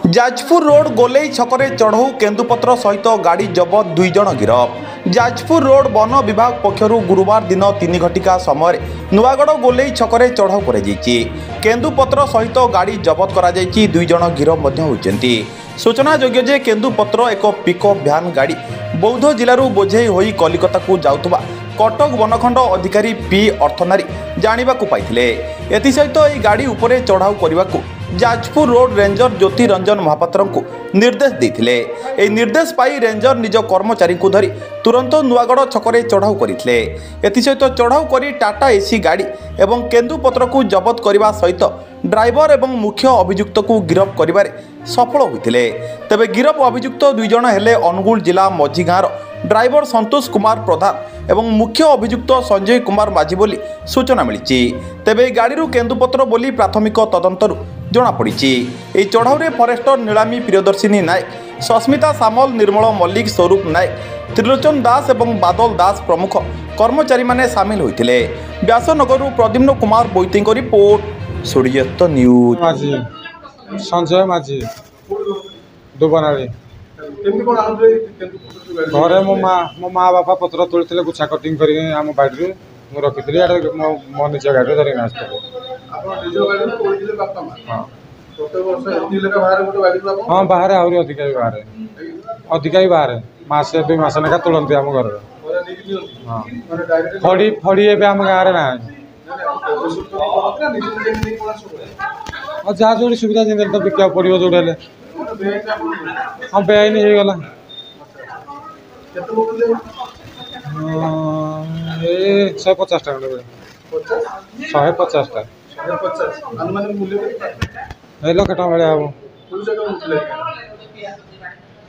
Jajpur road गोलेई छकरे चढ़ऊ केन्दुपत्र सहित गाड़ी जबत 2 जन गिरफ। जाजपुर रोड वन विभाग पक्षरु गुरुवार दिन 3 घटिका समय नुआगढ़ गोलेई छकरे चढ़ऊ कर केन्दुपत्र सहित गाड़ी जबत कर 2 जन गिरफ होती। सूचनायोग्य जे केन्दुपत्र एक पिकअप भ्यान गाड़ी बौद्ध जिलूर बोझे होई कलिकता को जाउथबा कटक वनखंड अधिकारी पी अर्थनारी जानिबाकु पाइथिले। एथिसहित एही गाड़ी उपरे चढ़ाऊ करने जाजपुर रोड रेंजर ज्योति रंजन महापात्र को निर्देश देथिले। एही निर्देश पाई रेंजर निज कर्मचारी को धरी तुरंत नुआगढ़ छकरे चढ़ाऊ करथिले। एथिसहित चढ़ाऊ करी टाटा एसी गाड़ी एवं केन्दुपत्र को जबत करने सहित ड्राइवर एवं मुख्य अभियुक्त को गिरफ करिबारे सफल होइथिले। तेबे गिरफ अभियुक्त 2 जन हेले अनुगुल जिला मझी गाँव ड्राइवर संतोष कुमार प्रधान एवं मुख्य अभियुक्त संजय कुमार माझी बोली सूचना मिली। तेबे गाड़ी केन्दुपत्र बोली प्राथमिक तदंतरु जनापड़ी। यह चढ़ाऊ फरेस्टर नीलामी प्रियदर्शिनी नायक, सस्मिता सामल, निर्मल मल्लिक, स्वरूप नायक, त्रिलोचन दास एवं बादल दास प्रमुख कर्मचारी माने सामिल होते। Vyasanagar Pradyumna Kumar Boiti report, Suryast news. संजय माझी दुबनाड़ी घरे मो माँ बापा पत्र तोड़ी गुच्छा कटिंग कर बाड़ी रखी मो निज गाड़ी धरिक हाँ बाहर आहरी अधिका भी बाहर मसे 2 मास लेखा तोड़ती आम घर। हाँ फड़ी फड़ी ए आम गाँव ना जहाँ जो सुविधा जिन तो बिका पड़ो जो हाँ बेआईन हो गला। 150 टा 150 टा लक्ष टाँग भाया हम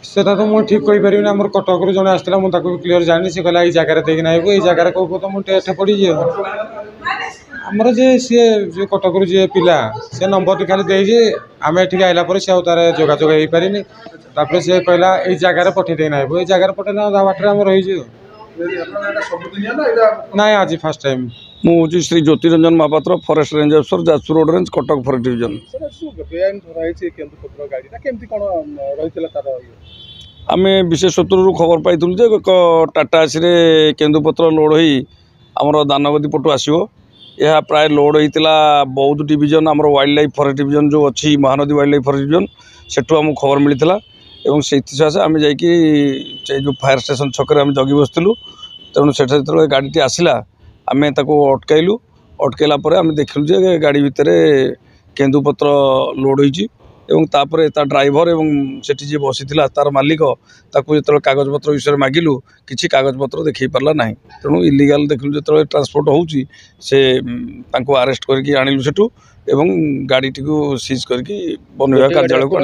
से तो मुझे ठीक कहीपर आम कटक जड़े आसला मुझे क्लीयर जानी सी कहला जगार देखना ये जगार कौ तो मुझे एठे पड़ी आमर जे सी जो कटक जी पिला से नंबर टी खाली दे आम ये आइला से तार जोगाजोग हो पारे तापर सी कहला ये जगार पठे देना ये जगार पठेना बाटर आम रही ना आज फर्स्ट टाइम मुझे श्री ज्योति रंजन महापात्र फॉरेस्ट रेंजर अफसर Jajpur road range Cuttack forest division. आम विशेष सूत्र खबर पाई एक टाटा एसी केन्दुपत्र लोड हो आमर दानगदी पटु आसो। यह प्राय लोड होता बौद्ध डिवीजन आमर वाइल्ड लाइफ फॉरेस्ट डिवीजन जो अच्छी Mahanadi wild life forest division Sethu आमको खबर मिलता और से आम जो फायर स्टेशन छक जगी बसलु तेणु से गाड़ी आसला आम अटकैलु अटकैला आम देखलु जे गाड़ी भितर केन्दुपत्र लोड होपर ड्राइवर एवं सेठी जी बसी तार मालिक ताकू जो कागजपत्र विषय मागिलु किसी कागजपत्र देखी पार्ला ना तेणु इलिगाल देखलु जो ट्रांसपोर्ट होची से अरेस्ट करके आणिलु सेठू एवं गाड़ी टी सीज करके वन विभाग कार्यालय को